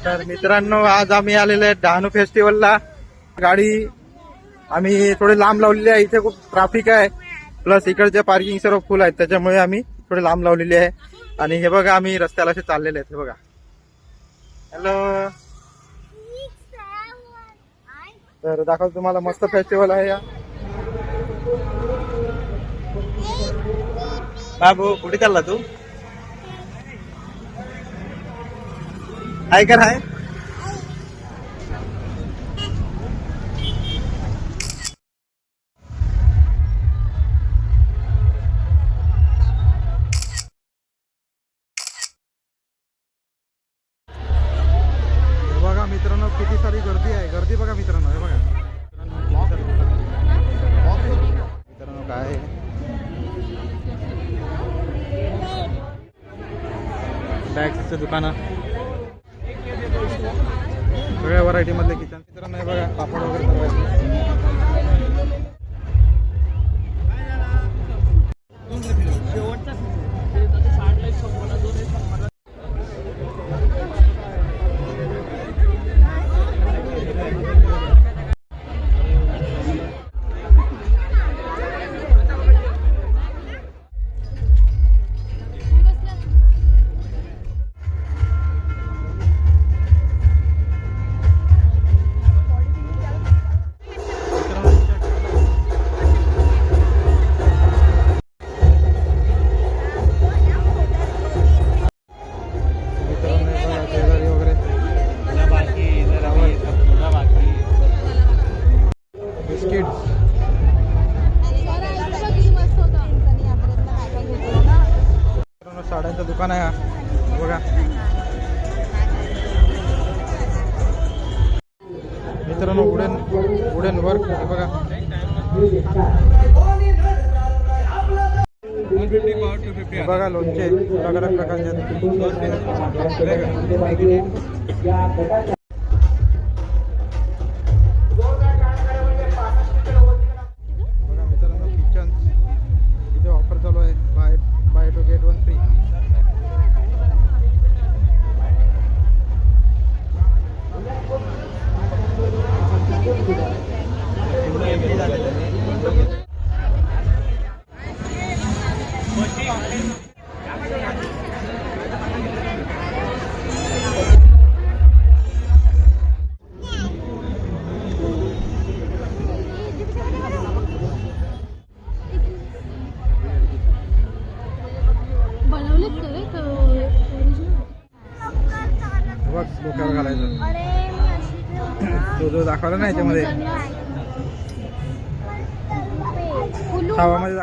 तर मित्रांनो आज आम्ही आलेले आहे डहाणू फेस्टिवलला. गाडी आम्ही थोडी लांब लावलेली आहे. इथे खूप ट्रॅफिक आहे, प्लस इकडचे पार्किंग सर्व फुल आहेत, त्याच्यामुळे आम्ही थोडी लांब लावलेली आहे. आणि हे बघा आम्ही रस्त्याला असे चाललेले आहेत. हे बघा. हॅलो. तर दाखवतो तुम्हाला, मस्त फेस्टिवल आहे या. बाबू कुठे चालला तू? हाय कर हाय. बघा मित्रांनो किती सारी गर्दी आहे. गर्दी बघा मित्रांनो. हे बघा मित्रांनो काय बॅग्सचं दुकान, सगळ्या व्हरायटी मधले किचन. मित्रांनो हे बघा पापड वगैरे साड्यांचं दुकान आहे. बघा मित्रांनो वुडन वर्क बघा. बघा लोणचे अलग अलग प्रकारचे. बघा मित्रांनो किचन, इथे ऑफर चालू आहे, buy two get one free. डोक्यावर घालायचं तो जो दाखवला ना याच्यामध्ये, हवामध्ये